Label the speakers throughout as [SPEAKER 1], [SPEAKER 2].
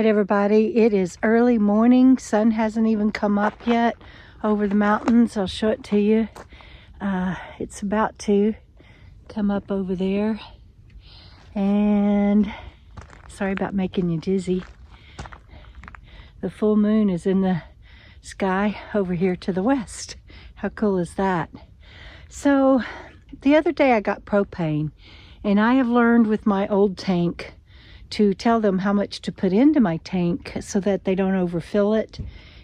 [SPEAKER 1] Hey everybody, it is early morning. Sun hasn't even come up yet over the mountains. I'll show it to you. It's about to come up over there. And sorry about making you dizzy. The full moon is in the sky over here to the west. How cool is that? So the other day I got propane, and I have learned with my old tank to tell them how much to put into my tank so that they don't overfill it.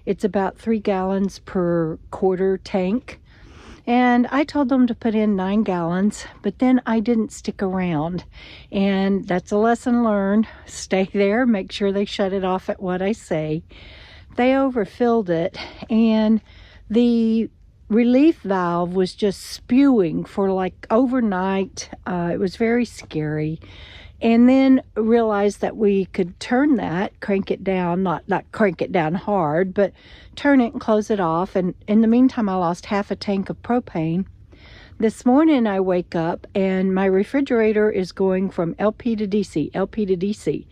[SPEAKER 1] It's about 3 gallons per quarter tank. And I told them to put in 9 gallons, but then I didn't stick around. And that's a lesson learned. Stay there, make sure they shut it off at what I say. They overfilled it, and the relief valve was just spewing for like overnight. It was very scary. And then realized that we could turn that, crank it down, not crank it down hard, but turn it and close it off. And in the meantime, I lost half a tank of propane. This morning I wake up and my refrigerator is going from LP to DC, LP to DC.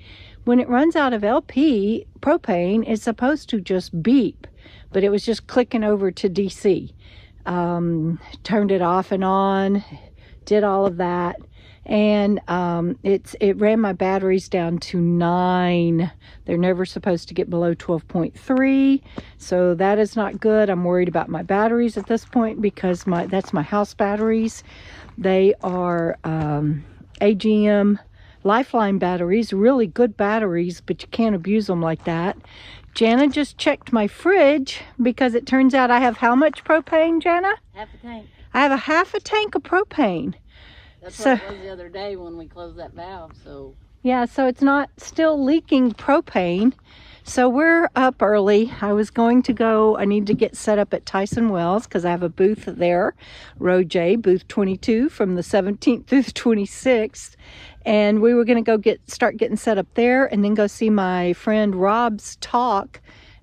[SPEAKER 1] When it runs out of LP, propane is supposed to just beep, but it was just clicking over to DC. Turned it off and on, did all of that. And it ran my batteries down to 9. They're never supposed to get below 12.3, so that is not good. I'm worried about my batteries at this point because that's my house batteries. They are AGM Lifeline batteries, really good batteries, but you can't abuse them like that. Jana just checked my fridge because it turns out I have how much propane, Jana?
[SPEAKER 2] Half a tank.
[SPEAKER 1] I have a half a tank of propane.
[SPEAKER 2] That's what it was the other day when we closed that valve, so.
[SPEAKER 1] Yeah, so it's not still leaking propane. So we're up early. I was going to go, I need to get set up at Tyson Wells because I have a booth there, Row J, booth 22 from the 17th through the 26th. And we were going to go start getting set up there and then go see my friend Rob's talk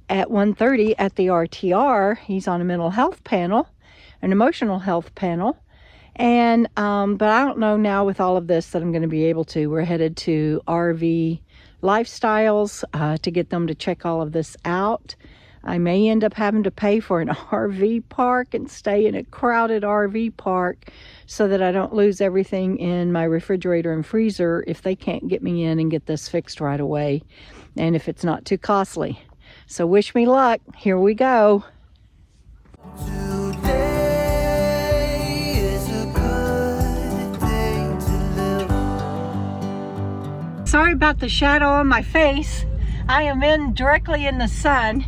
[SPEAKER 1] at 1:30 at the RTR. He's on a mental health panel, an emotional health panel. And but I don't know now with all of this that I'm going to be able to. We're headed to RV Lifestyles to get them to check all of this out. I may end up having to pay for an RV park and stay in a crowded RV park so that I don't lose everything in my refrigerator and freezer if they can't get me in and get this fixed right away, and if it's not too costly. So wish me luck. Here we go. Sorry about the shadow on my face. I am directly in the sun.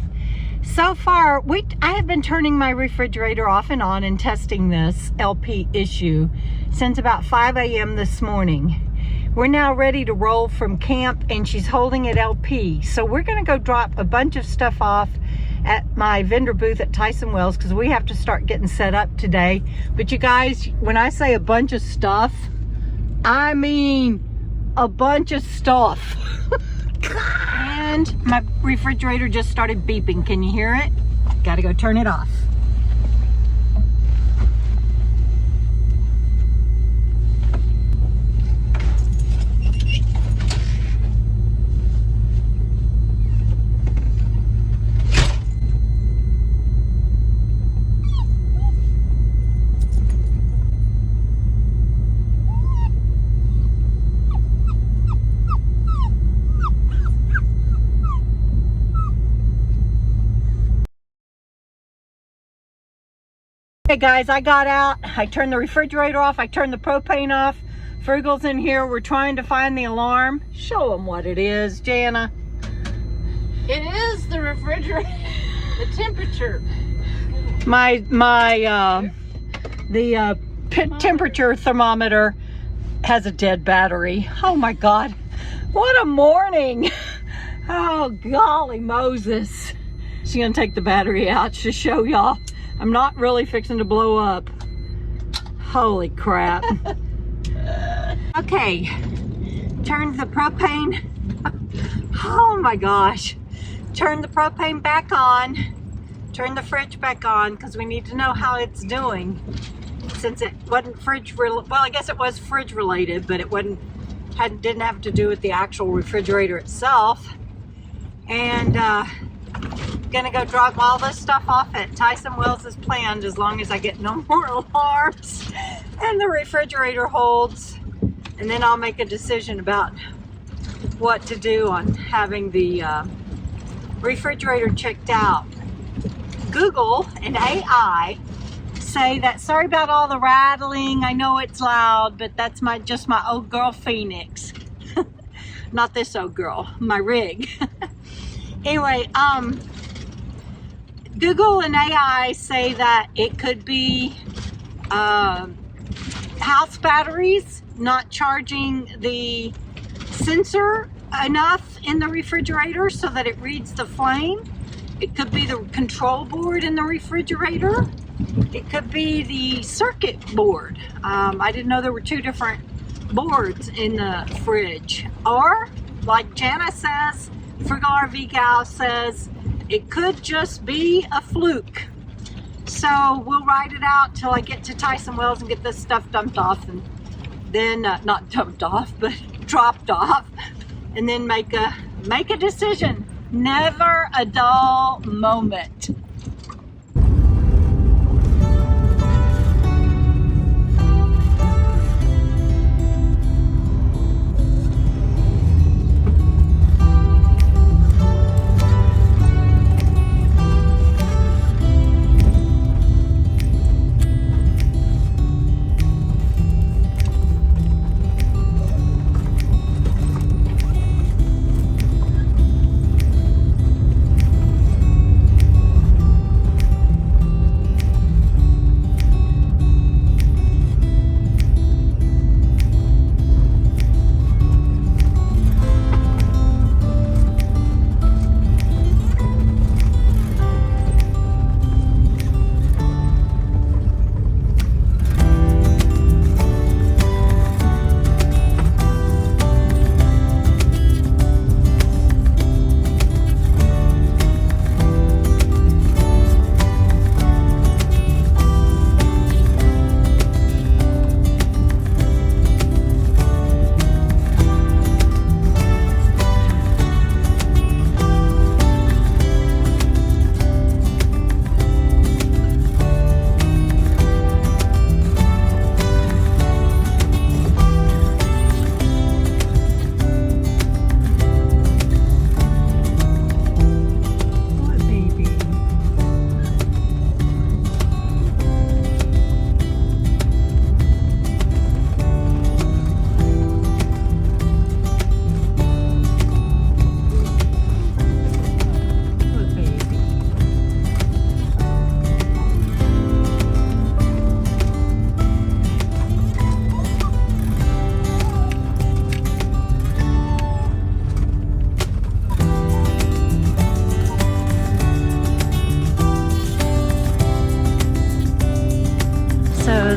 [SPEAKER 1] So far, I have been turning my refrigerator off and on and testing this LP issue since about 5 a.m. this morning. We're now ready to roll from camp and she's holding at LP. So we're gonna go drop a bunch of stuff off at my vendor booth at Tyson Wells because we have to start getting set up today. But you guys, when I say a bunch of stuff, I mean a bunch of stuff. And my refrigerator just started beeping. Can you hear it? Gotta go turn it off. Hey guys, I got out, I turned the refrigerator off, I turned the propane off. Frugal's in here, we're trying to find the alarm. Show them what it is, Jana.
[SPEAKER 2] It is the refrigerator, the temperature.
[SPEAKER 1] Temperature thermometer has a dead battery. Oh my God, what a morning. Oh golly Moses. She's gonna take the battery out to show y'all. I'm not really fixing to blow up. Holy crap. Okay, turned the propane. Oh my gosh. Turned the propane back on. Turned the fridge back on because we need to know how it's doing. Since it wasn't well, I guess it was fridge related, but it didn't have to do with the actual refrigerator itself. and gonna go drop all this stuff off at Tyson Wells as planned, as long as I get no more alarms and the refrigerator holds, and then I'll make a decision about what to do on having the refrigerator checked out. Google and AI say that, sorry about all the rattling, I know it's loud, but that's just my old girl Phoenix. Not this old girl, my rig. Anyway, Google and AI say that it could be house batteries not charging the sensor enough in the refrigerator so that it reads the flame. It could be the control board in the refrigerator. It could be the circuit board. I didn't know there were two different boards in the fridge. Or, like Jana says, Frugal RV Gal says, it could just be a fluke. So we'll ride it out till I get to Tyson Wells and get this stuff dumped off, and then not dumped off, but dropped off, and then make a decision. Never a dull moment.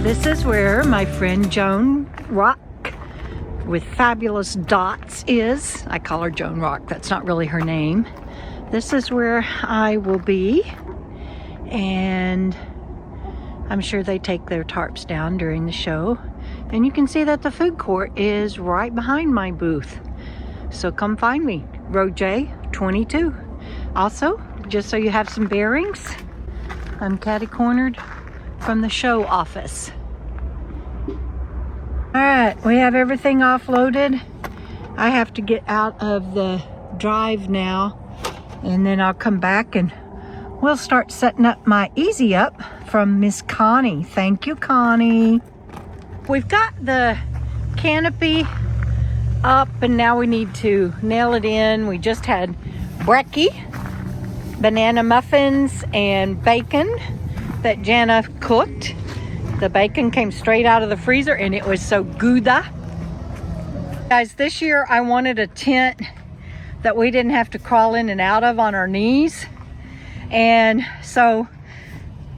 [SPEAKER 1] This is where my friend Joan Rock with fabulous dots is. I call her Joan Rock, that's not really her name. This is where I will be, and I'm sure they take their tarps down during the show. And you can see that the food court is right behind my booth. So come find me, Road J 22. Also, just so you have some bearings, I'm catty-cornered from the show office. All right, we have everything offloaded. I have to get out of the drive now, and then I'll come back and we'll start setting up my easy up from Miss Connie. Thank you, Connie. We've got the canopy up, and now we need to nail it in. We just had brekkie, banana muffins, and bacon that Jana cooked. The bacon came straight out of the freezer and it was so gouda. Guys, this year I wanted a tent that we didn't have to crawl in and out of on our knees. And so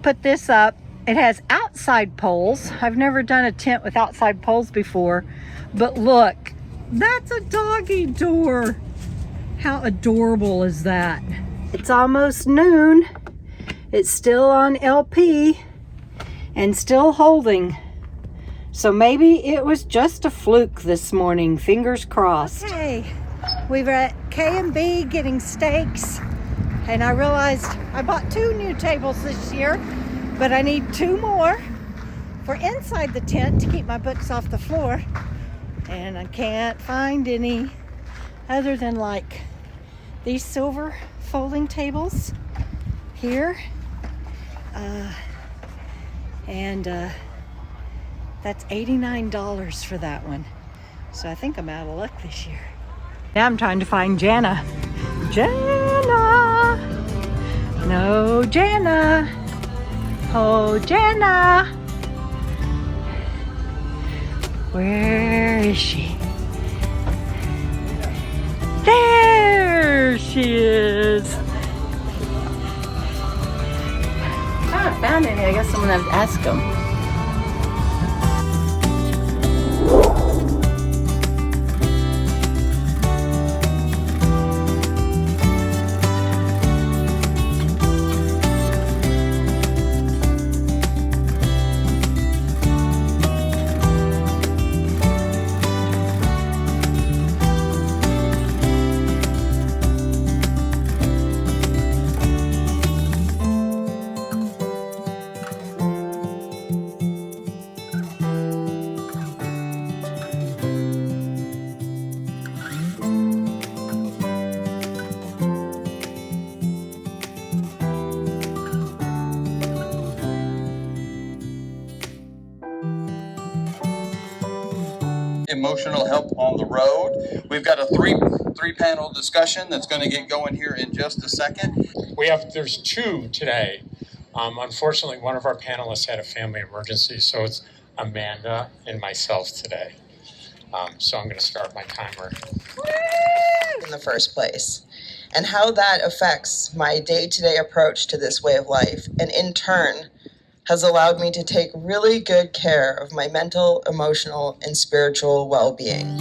[SPEAKER 1] put this up. It has outside poles. I've never done a tent with outside poles before, but look, that's a doggy door. How adorable is that? It's almost noon. It's still on LP and still holding. So maybe it was just a fluke this morning, fingers crossed. Okay, We were at K&B getting steaks, and I realized I bought 2 new tables this year, but I need 2 more for inside the tent to keep my books off the floor. And I can't find any other than like these silver folding tables here. That's $89 for that one. So I think I'm out of luck this year. Now I'm trying to find Jana. Jana! No, Jana! Oh, Jana! Where is she? There she is!
[SPEAKER 2] I haven't found any. I guess someone has to ask them.
[SPEAKER 3] Emotional help on the road. We've got a three panel discussion that's going to get going here in just a second.
[SPEAKER 4] There's 2 today. Unfortunately, one of our panelists had a family emergency, so it's Amanda and myself today. So I'm going to start my timer.
[SPEAKER 5] In the first place, and how that affects my day-to-day approach to this way of life, and in turn has allowed me to take really good care of my mental, emotional, and spiritual well-being.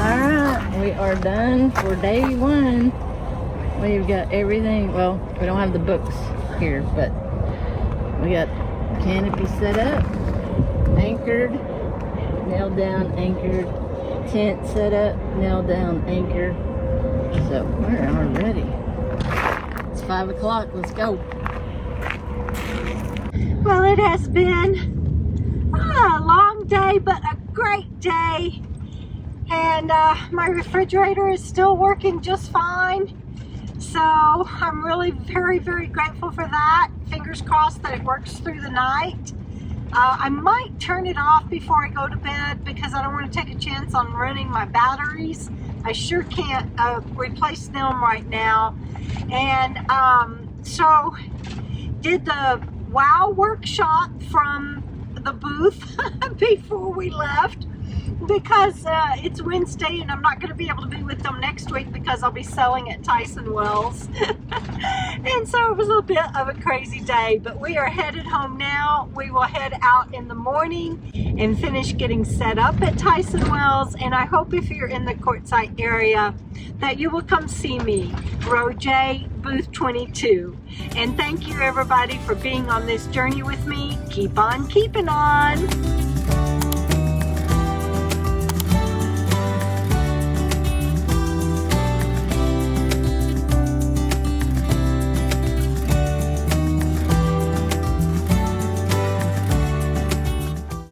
[SPEAKER 2] Alright, we are done for day 1. We've got everything. Well, we don't have the books here, but we got canopy set up, anchored, nailed down, anchored, tent set up, nailed down, anchored. So we're all ready. It's 5 o'clock. Let's go.
[SPEAKER 1] Well, it has been a long day, but a great day. And my refrigerator is still working just fine. So I'm really very, very grateful for that. Fingers crossed that it works through the night. I might turn it off before I go to bed because I don't want to take a chance on running my batteries. I sure can't replace them right now. And so did the WOW workshop from the booth before we left, because it's Wednesday and I'm not going to be able to be with them next week because I'll be selling at Tyson Wells. And so it was a bit of a crazy day, but we are headed home now. We will head out in the morning and finish getting set up at Tyson Wells, and I hope if you're in the Quartzsite area that you will come see me, row J, booth 22. And thank you everybody for being on this journey with me. Keep on keeping on.